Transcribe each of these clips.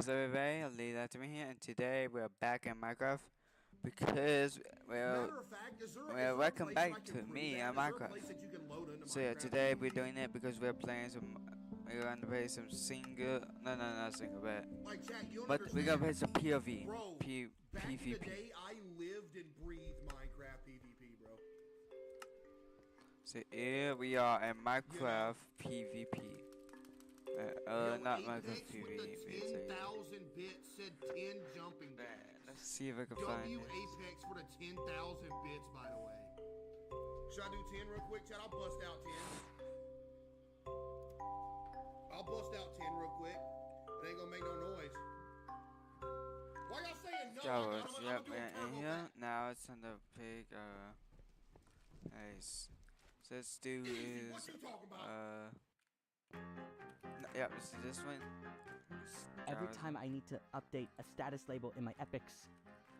is everybody? Lead that to me here, and today we're back in Minecraft because Matter of fact, is there a welcome place that I back can to prove me that? on Is there a place that Minecraft. you can load into So yeah, Minecraft today we're PvP? doing it because we're playing we're gonna play some single, no, not single, Like, chat, you don't but we're gonna play some understand. POV, Bro, back in the PvP. day, I lived and breathed Minecraft PvP, bro. So here we are in You know? Minecraft PvP. Yo, Not Minecraft Apex with the PvP. 10,000 bits said 10 jumping Let's jacks. see if I can find W this. Apex for the 10,000 bits, by the way. Should I do 10 real quick, chat? I'll bust out 10. I'll bust out 10 real quick. It ain't gonna make no noise. Why y'all saying no? Jaws, I'm yep, gonna do we're a in turbo here. back. Now it's on the pig, nice. So let's do Easy, what is, you talking about? yeah, let's do this one. Every time I need to update a status label in my epics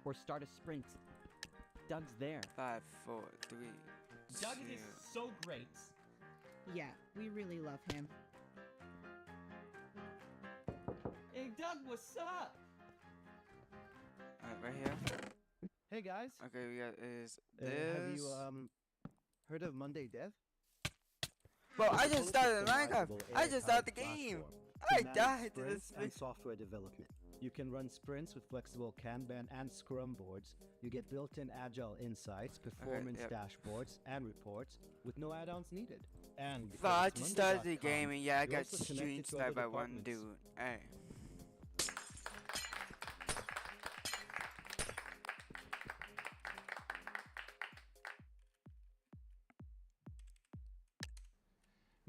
or start a sprint, Doug's there. 5, 4, 3, Doug 2. is so great. Yeah, we really love him. Hey Doug, what's up? Alright, right here. Hey guys, Okay, we got is have this. you heard of Monday Dev? Bro, I just started Customizable Minecraft. I just started the AI-powered game. platform I to manage died to sprints this. and software development. You can run sprints with flexible Kanban and Scrum boards. You get built-in agile insights, performance yep. dashboards, and reports with no add-ons needed. And But I just started the Monday.com, game and yeah, I you're got also stream connected to sniped other by one departments. dude. Hey.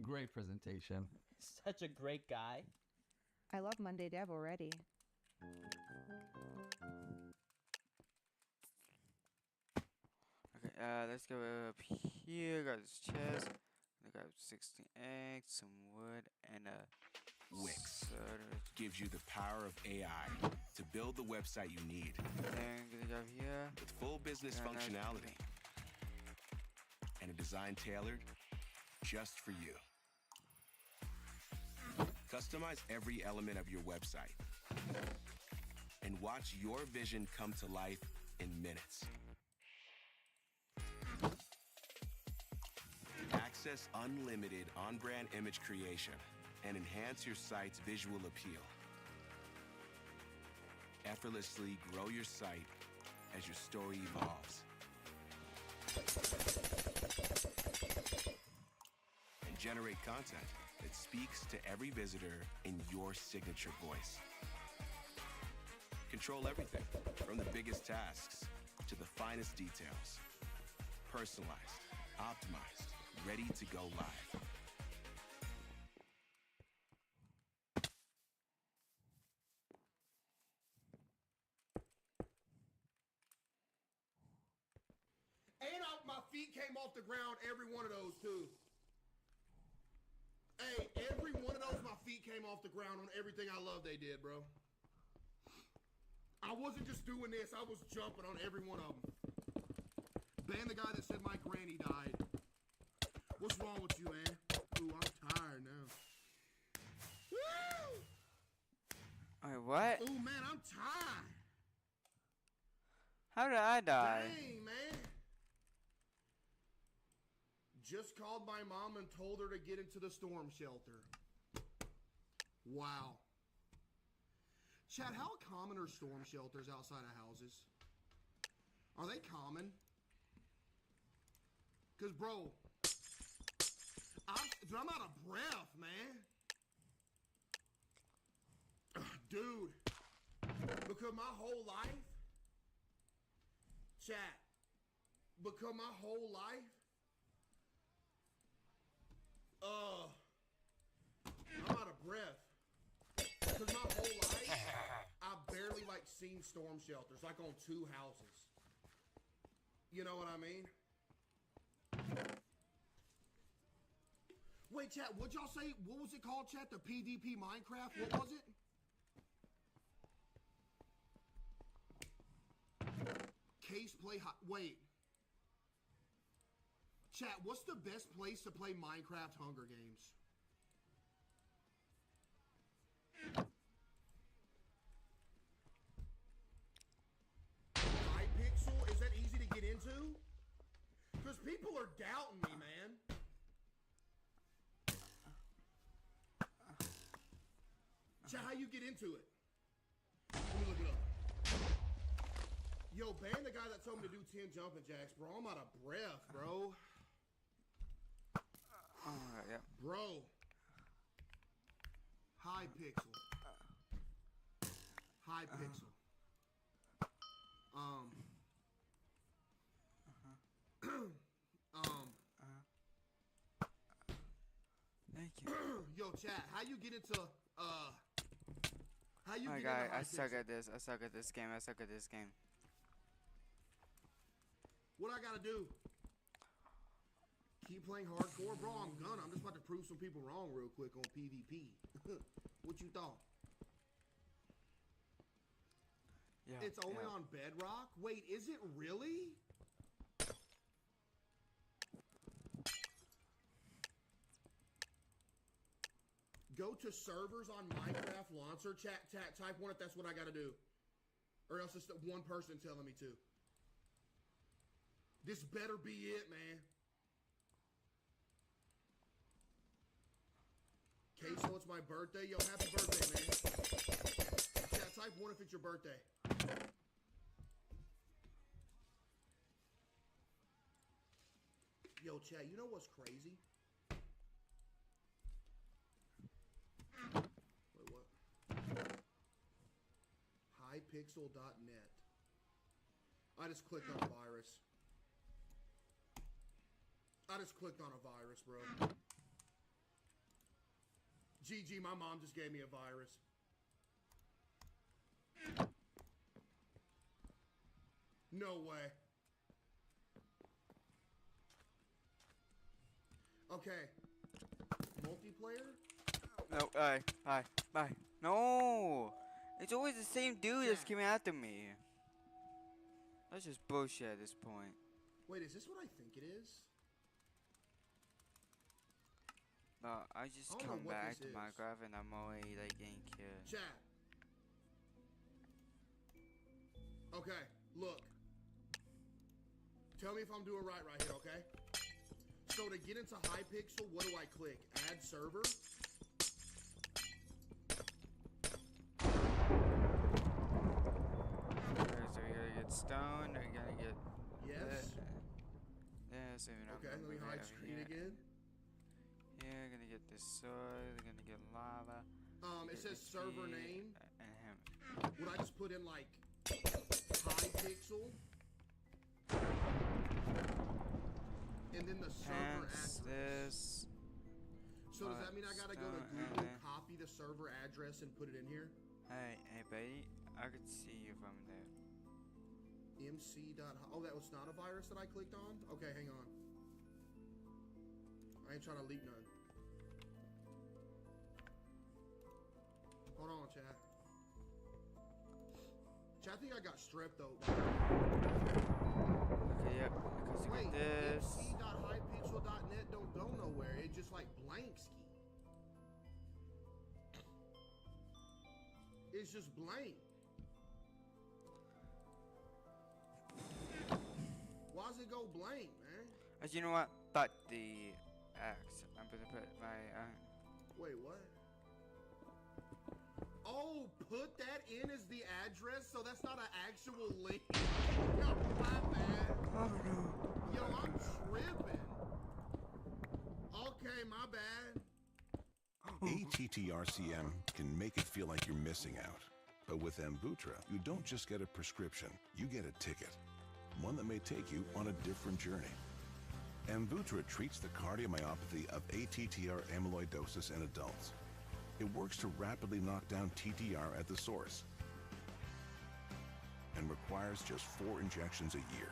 Great presentation. Such a great guy. I love Monday Dev already. Okay, let's go up here. Got this chest. I got 16 eggs, some wood, and a Wix soda. gives you the power of AI to build the website you need Then gonna go here. with full business Yeah, nice. functionality and a design tailored just for you. Customize every element of your website and watch your vision come to life in minutes. Access unlimited on-brand image creation and enhance your site's visual appeal. Effortlessly grow your site as your story evolves. And generate content that speaks to every visitor in your signature voice. Control everything from the biggest tasks to the finest details. Personalized, optimized, ready to go live. And my feet came off the ground, every one of those, too. Hey, every one of those, my feet came off the ground on everything I love they did, bro. I wasn't just doing this, I was jumping on every one of them. Ban the guy that said my granny died. What's wrong with you, man? Ooh, I'm tired now. Woo! Alright, what? Ooh, man, I'm tired. How did I die? Dang, man. Just called my mom and told her to get into the storm shelter. Wow. Chad, how common are storm shelters outside of houses? Are they common? Because, bro, I'm out of breath, man. Ugh, dude, because my whole life, chat, because my whole life, I'm out of breath. Because my whole life, I've barely, like, seen storm shelters, like, on 2 houses. You know what I mean? Wait, chat, what'd y'all say? What was it called, chat? The PvP Minecraft? What was it? Case play wait. Chat, what's the best place to play Minecraft Hunger Games? Chat, how you get into it? Let me look it up. Yo, ban the guy that told me to do 10 jumping jacks, bro. I'm out of breath, bro. Alright, yep. Bro. High pixel. High pixel. Thank you. Yo, chat, how you get into how you My get guy, into high I suck pixel? at this. I suck at this game. I suck at this game. What I gotta do? Keep playing hardcore, bro. I'm gonna. I'm just about to prove some people wrong real quick on PvP. What you thought? Yeah. It's only yeah. on Bedrock? Wait, is it really? Go to servers on Minecraft Launcher. Type 1 if that's what I gotta do. Or else it's one person telling me to. This better be it, man. Queso, it's my birthday. Yo, happy birthday, man. Chat, type 1 if it's your birthday. Yo, chat, you know what's crazy? Wait, what? Highpixel.net. I just clicked on a virus. I just clicked on a virus, bro. GG, my mom just gave me a virus. No way. Okay. Multiplayer? No, bye. No! It's always the same dude that's Chat. coming after me. That's just bullshit at this point. Wait, is this what I think it is? No, I just I don't know come what back this to is. Minecraft and I'm already like getting killed. Chat. Okay, look. Tell me if I'm doing right here, okay? So to get into Hypixel, what do I click? Add server? Okay, so you're gonna get stone, you're gonna get Yes. this, and Okay, let me hide screen again. Yeah, you're gonna get this soil, you're gonna get lava. It says server name. And him. Would I just put in like Hypixel? And then the server Hence address. this. So does that mean I gotta go to stone, Google, and then- copy the server address, and put it in here? Hey, buddy, I could see you from there. MC. Oh, that was not a virus that I clicked on? Okay, hang on. I ain't trying to leak none. Hold on, chat. Chat, I think I got strep though. Okay, yep, because you Wait, got this. mc.highpixel.net don't go nowhere. It just like blank ski. It's just blank. Why does it go blank, man? You know what? But the X. I'm gonna put my. Wait, what? Oh, put that in as the address, so that's not an actual link. Yo, my bad. Oh no. Yo, I'm tripping. Okay, my bad. ATTRCM can make it feel like you're missing out. But with Amvuttra, you don't just get a prescription, you get a ticket. One that may take you on a different journey. Amvuttra treats the cardiomyopathy of ATTR amyloidosis in adults. It works to rapidly knock down TTR at the source and requires just 4 injections a year.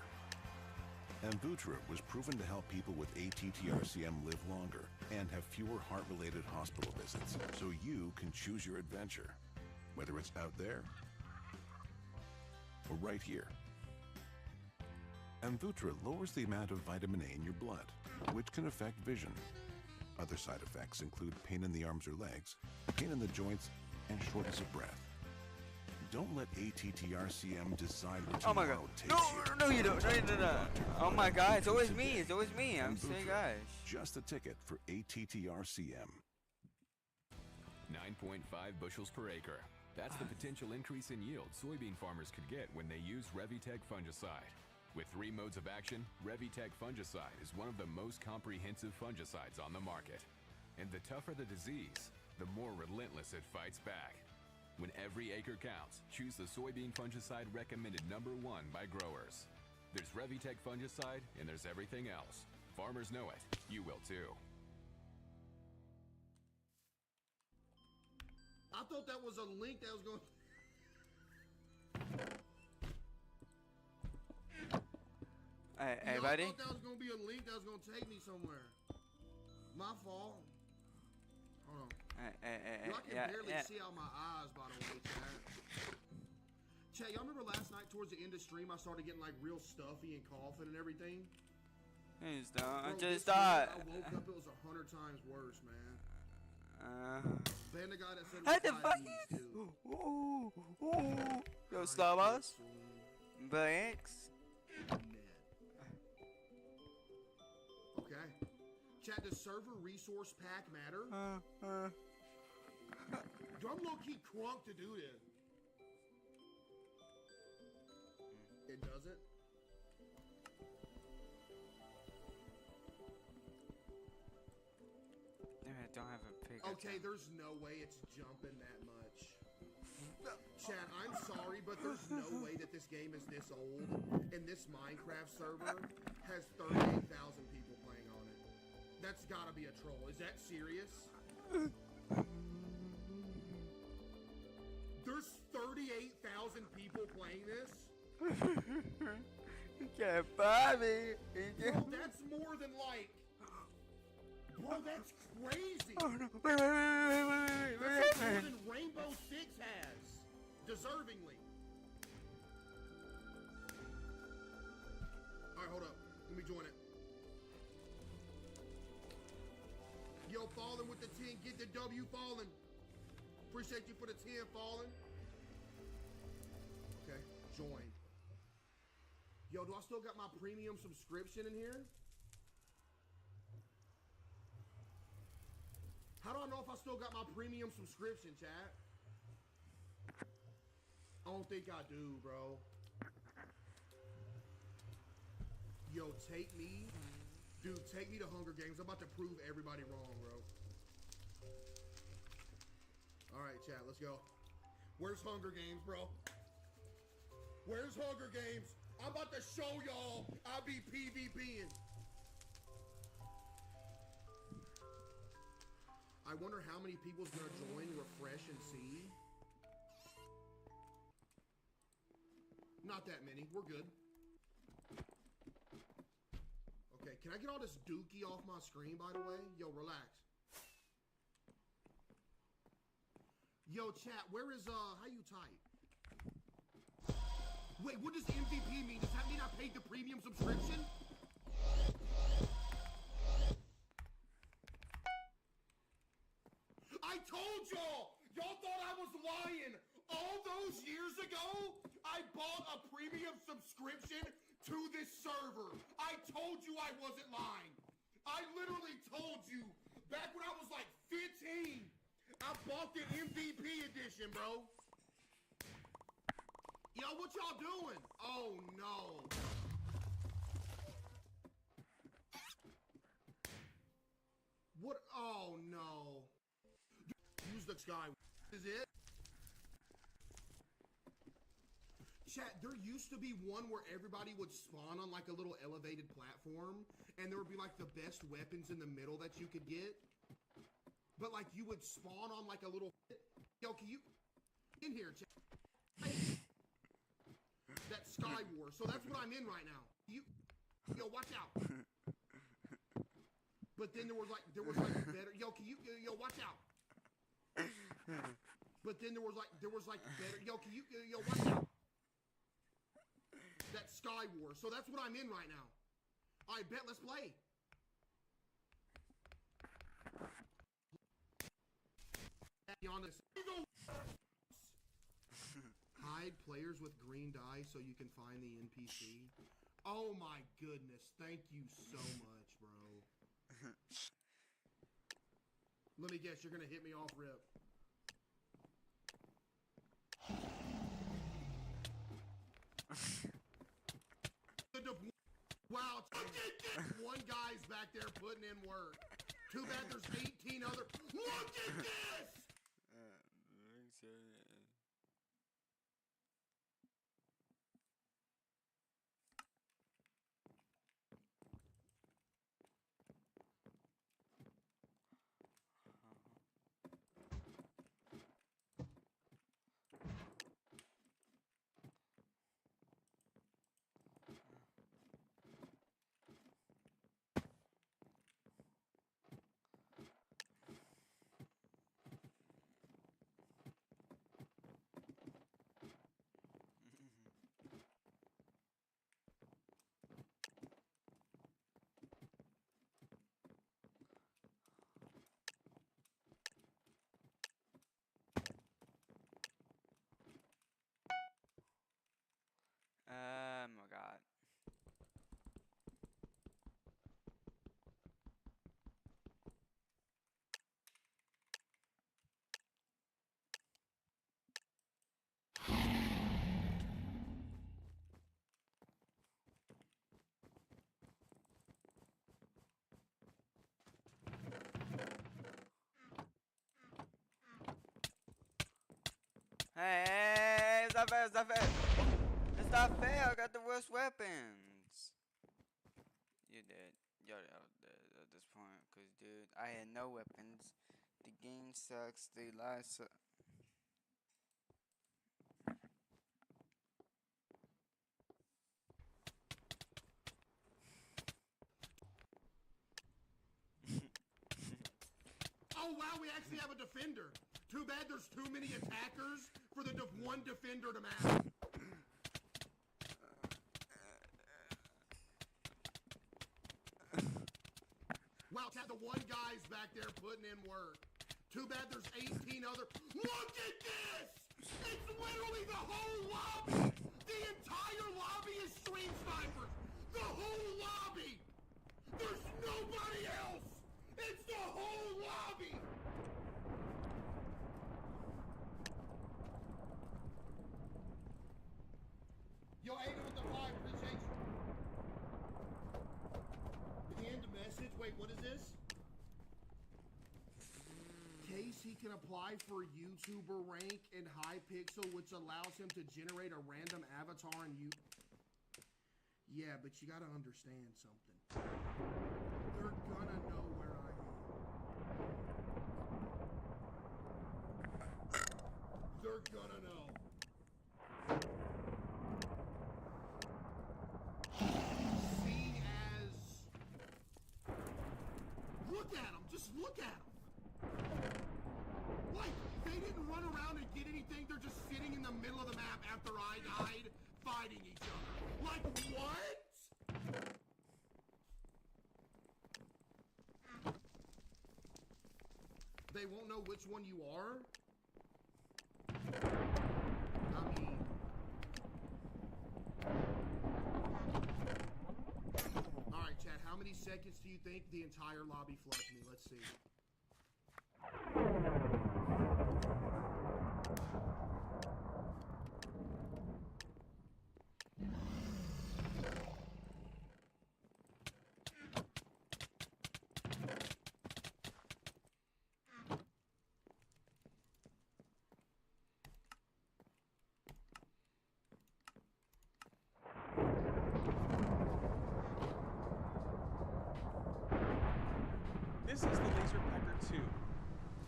Amvuttra was proven to help people with ATTRCM live longer and have fewer heart-related hospital visits, so you can choose your adventure, whether it's out there or right here. Amvuttra lowers the amount of vitamin A in your blood, which can affect vision. Other side effects include pain in the arms or legs, pain in the joints, and shortness of breath. Don't let ATTRCM decide where Oh my god. tomorrow takes No, you. no, you don't. No. Oh my god, it's always me. It's always me. I'm saying, Amvuttra, guys. just the ticket for ATTRCM. 9.5 bushels per acre. That's the potential increase in yield soybean farmers could get when they use Revitec fungicide. With 3 modes of action, Revitec fungicide is one of the most comprehensive fungicides on the market. And the tougher the disease, the more relentless it fights back. When every acre counts, choose the soybean fungicide recommended #1 by growers. There's Revitec fungicide, and there's everything else. Farmers know it. You will too. I thought that was a link that was going. Hey, I buddy. thought that was gonna be a link that was gonna take me somewhere. My fault. Hold on. Y'all can barely see out my eyes, by the way, Chad. Chad, y'all remember last night towards the end of stream, I started getting like real stuffy and coughing and everything? Please Bro, don't. this Just start. morning I woke up, it was 100 times worse, man. Ban the guy that said What it the was fuck? 5 Ds, too. Yo, Starbucks. Breaks. Okay. Chat, does server resource pack matter? Do I'm low-key crunk to do this? It doesn't? I don't have a pick. Okay, there's no way it's jumping that much. Chad, I'm sorry, but there's no way that this game is this old and this Minecraft server has 38,000 people playing on it. That's gotta be a troll. Is that serious? There's 38,000 people playing this? You can't buy me. Bro, that's more than like... Bro, that's crazy. Oh no! That's more than Rainbow Six has. Deservingly. Alright, hold up. Let me join it. Yo, Fallen with the 10. Get the W, Fallen. Appreciate you for the 10, Fallen. Okay, join. Yo, do I still got my premium subscription in here? How do I know if I still got my premium subscription, chat? I don't think I do, bro. Yo, take me. Dude, take me to Hunger Games. I'm about to prove everybody wrong, bro. Alright, chat, let's go. Where's Hunger Games, bro? Where's Hunger Games? I'm about to show y'all I be PvPing. I wonder how many people's gonna join, refresh, and see. Not that many. We're good. Okay, can I get all this dookie off my screen, by the way? Yo, relax. Yo, chat, where is, how you type? Wait, what does MVP mean? Does that mean I paid the premium subscription? I told y'all! Y'all thought I was lying! All those years ago, I bought a premium subscription to this server. I told you I wasn't lying. I literally told you back when I was like 15. I bought the MVP edition, bro. Yo, what y'all doing? Oh no. What? Oh no. Use the sky. Is it? Chat, there used to be one where everybody would spawn on like a little elevated platform, and there would be like the best weapons in the middle that you could get. But like you would spawn on like a little... Yo, can you... In here, chat. That Sky War. So that's what I'm in right now. Yo, watch out. But then there was like better... Yo, can you... Yo, watch out. But then there was like better... Yo, can you... Yo, watch out. That Sky War. So that's what I'm in right now. I bet, let's play. Hide players with green dye so you can find the NPC. Oh my goodness. Thank you so much, bro. Let me guess, you're gonna hit me off rip. back there putting in work. Too bad there's 18 other. Look at this! Oh my god. Hey, it's not fair, it's not fair. It's not fair, I got the worst weapons. You did. You're dead at this point, cause dude, I had no weapons. The game sucks, the lives suck. Oh wow, we actually have a defender. Too bad there's too many attackers for the one defender to match. Wow, the one guy's back there putting in work. Too bad there's 18 other. Look at this! It's literally the whole lobby! The entire lobby is stream snipers! The whole lobby! There's nobody else! It's the whole lobby! Yo, Aiden with the 5, appreciate you. Did he end the message? Wait, what is this? Case he can apply for YouTuber rank in Hypixel, which allows him to generate a random avatar and you. Yeah, but you gotta understand something. They're gonna know where I am. They're gonna know. Seeing as... Look at him! Just look at him! Like, they didn't run around and get anything, they're just sitting in the middle of the map after I died, fighting each other. Like, what? They won't know which one you are? I mean... Alright, chat, how many seconds do you think the entire lobby floods me? Let's see. This is the LaserPecker 2.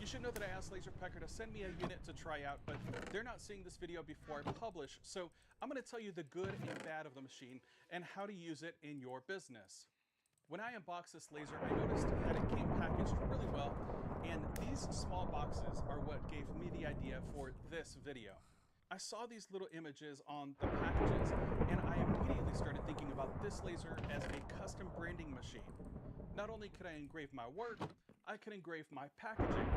You should know that I asked LaserPecker to send me a unit to try out, but they're not seeing this video before I publish, so I'm going to tell you the good and bad of the machine and how to use it in your business. When I unboxed this laser, I noticed that it came packaged really well, and these small boxes are what gave me the idea for this video. I saw these little images on the packages, and I immediately started thinking about this laser as a custom branding machine. Not only could I engrave my work, I could engrave my packaging.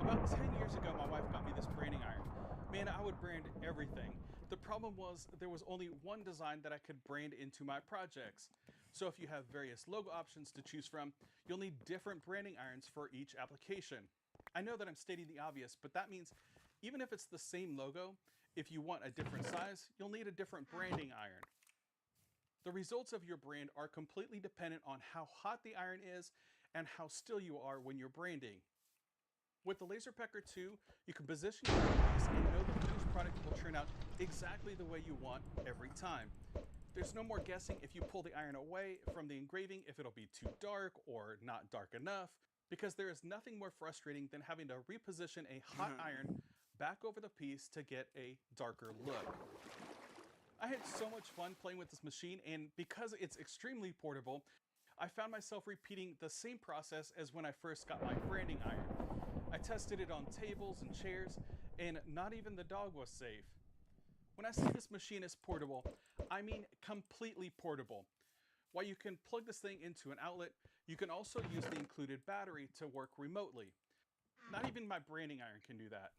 About 10 years ago, my wife got me this branding iron. Man, I would brand everything. The problem was there was only one design that I could brand into my projects. So if you have various logo options to choose from, you'll need different branding irons for each application. I know that I'm stating the obvious, but that means even if it's the same logo, if you want a different size, you'll need a different branding iron. The results of your brand are completely dependent on how hot the iron is and how still you are when you're branding. With the LaserPecker 2, you can position your piece and know the finished product will turn out exactly the way you want every time. There's no more guessing if you pull the iron away from the engraving if it'll be too dark or not dark enough, because there is nothing more frustrating than having to reposition a hot iron back over the piece to get a darker look. I had so much fun playing with this machine, and because it's extremely portable, I found myself repeating the same process as when I first got my branding iron. I tested it on tables and chairs, and not even the dog was safe. When I say this machine is portable, I mean completely portable. While you can plug this thing into an outlet, you can also use the included battery to work remotely. Not even my branding iron can do that.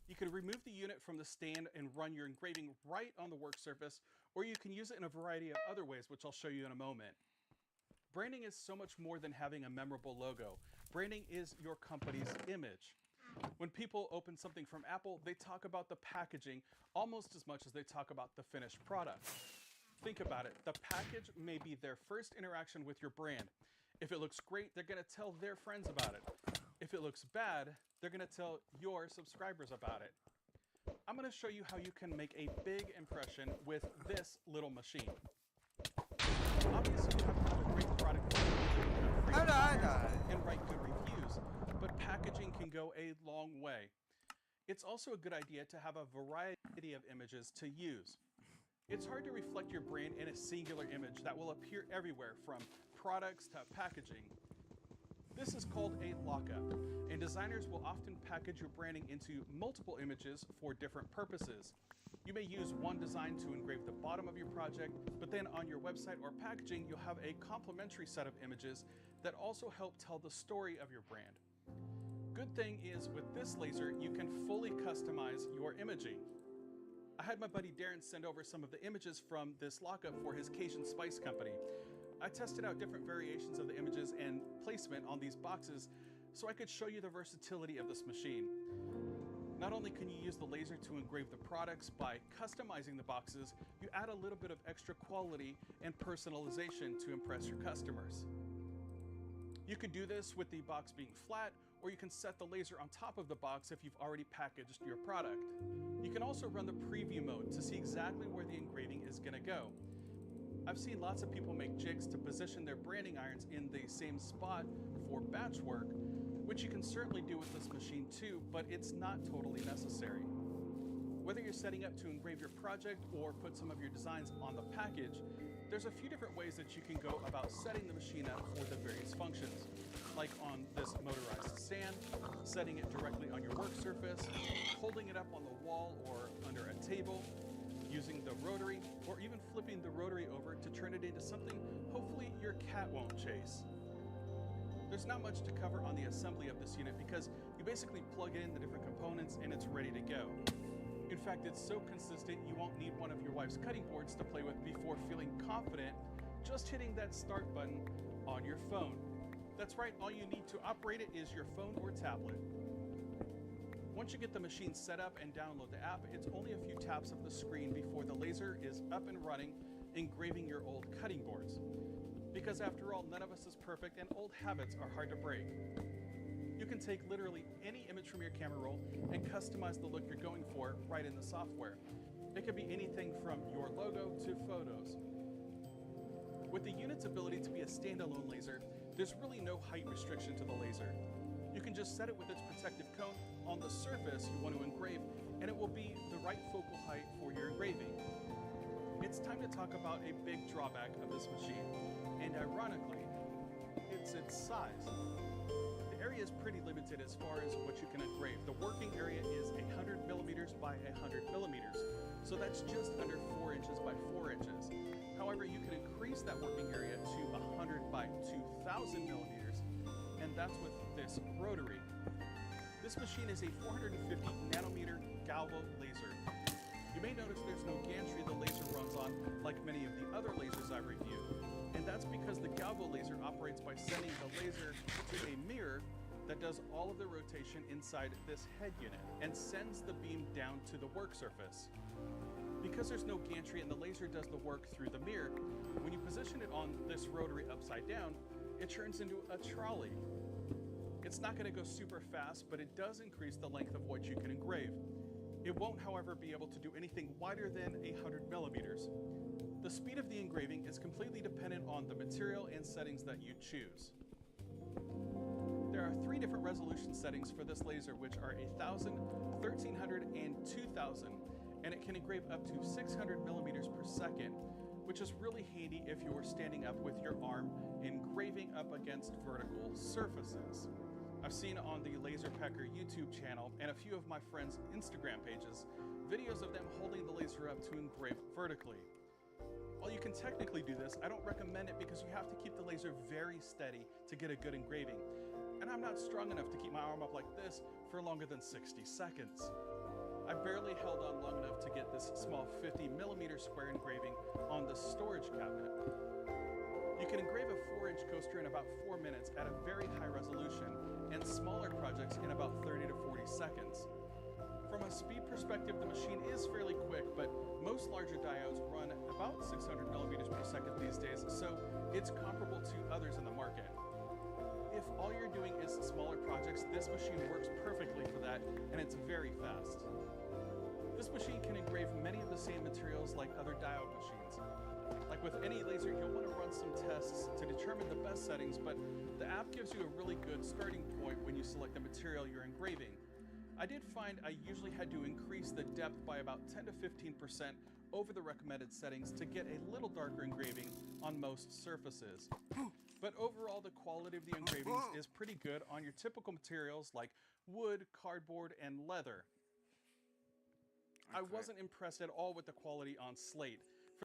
You can remove the unit from the stand and run your engraving right on the work surface, or you can use it in a variety of other ways, which I'll show you in a moment. Branding is so much more than having a memorable logo. Branding is your company's image. When people open something from Apple, they talk about the packaging almost as much as they talk about the finished product. Think about it. The package may be their first interaction with your brand. If it looks great, they're going to tell their friends about it. If it looks bad, they're going to tell your subscribers about it. I'm going to show you how you can make a big impression with this little machine. Obviously, you have to have a great product and write good reviews, but packaging can go a long way. It's also a good idea to have a variety of images to use. It's hard to reflect your brand in a singular image that will appear everywhere, from products to packaging. This is called a lockup, and designers will often package your branding into multiple images for different purposes. You may use one design to engrave the bottom of your project, but then on your website or packaging, you'll have a complementary set of images that also help tell the story of your brand. Good thing is, with this laser, you can fully customize your imaging. I had my buddy Darren send over some of the images from this lockup for his Cajun Spice Company. I tested out different variations of the images and placement on these boxes so I could show you the versatility of this machine. Not only can you use the laser to engrave the products by customizing the boxes, you add a little bit of extra quality and personalization to impress your customers. You can do this with the box being flat, or you can set the laser on top of the box if you've already packaged your product. You can also run the preview mode to see exactly where the engraving is going to go. I've seen lots of people make jigs to position their branding irons in the same spot for batch work, which you can certainly do with this machine too, but it's not totally necessary. Whether you're setting up to engrave your project or put some of your designs on the package, there's a few different ways that you can go about setting the machine up for the various functions, like on this motorized stand, setting it directly on your work surface, holding it up on the wall or under a table, using the rotary, or even flipping the rotary over to turn it into something hopefully your cat won't chase. There's not much to cover on the assembly of this unit because you basically plug in the different components and it's ready to go. In fact, it's so consistent you won't need one of your wife's cutting boards to play with before feeling confident just hitting that start button on your phone. That's right, all you need to operate it is your phone or tablet. Once you get the machine set up and download the app, it's only a few taps of the screen before the laser is up and running, engraving your old cutting boards. Because after all, none of us is perfect and old habits are hard to break. You can take literally any image from your camera roll and customize the look you're going for right in the software. It could be anything from your logo to photos. With the unit's ability to be a standalone laser, there's really no height restriction to the laser. You can just set it with its protective cone on the surface you want to engrave, and it will be the right focal height for your engraving. It's time to talk about a big drawback of this machine, and ironically, it's its size. The area is pretty limited as far as what you can engrave. The working area is 100 millimeters by 100 millimeters, so that's just under 4 inches by 4 inches. However, you can increase that working area to 100 by 2,000 millimeters, and that's with this rotary. This machine is a 450 nanometer Galvo laser. You may notice there's no gantry the laser runs on like many of the other lasers I've reviewed, and that's because the Galvo laser operates by sending the laser to a mirror that does all of the rotation inside this head unit and sends the beam down to the work surface. Because there's no gantry and the laser does the work through the mirror, when you position it on this rotary upside down, it turns into a trolley. It's not going to go super fast, but it does increase the length of what you can engrave. It won't, however, be able to do anything wider than 100 millimeters. The speed of the engraving is completely dependent on the material and settings that you choose. There are 3 different resolution settings for this laser, which are 1000, 1300, and 2000, and it can engrave up to 600 millimeters per second, which is really handy if you are standing up with your arm engraving up against vertical surfaces. I've seen on the LaserPecker YouTube channel and a few of my friends' Instagram pages videos of them holding the laser up to engrave vertically. While you can technically do this, I don't recommend it because you have to keep the laser very steady to get a good engraving, and I'm not strong enough to keep my arm up like this for longer than 60 seconds. I barely held on long enough to get this small 50mm square engraving on the storage cabinet. You can engrave a 4-inch coaster in about 4 minutes at a very high resolution, and smaller projects in about 30 to 40 seconds. From a speed perspective, the machine is fairly quick, but most larger diodes run about 600 millimeters per second these days, so it's comparable to others in the market. If all you're doing is smaller projects, this machine works perfectly for that, and it's very fast. This machine can engrave many of the same materials like other diode machines. Like with any laser, you'll want to run some tests to determine the best settings, but the app gives you a really good starting point when you select the material you're engraving. I did find I usually had to increase the depth by about 10 to 15% over the recommended settings to get a little darker engraving on most surfaces. But overall, the quality of the engravings is pretty good on your typical materials like wood, cardboard, and leather. I wasn't impressed at all with the quality on slate.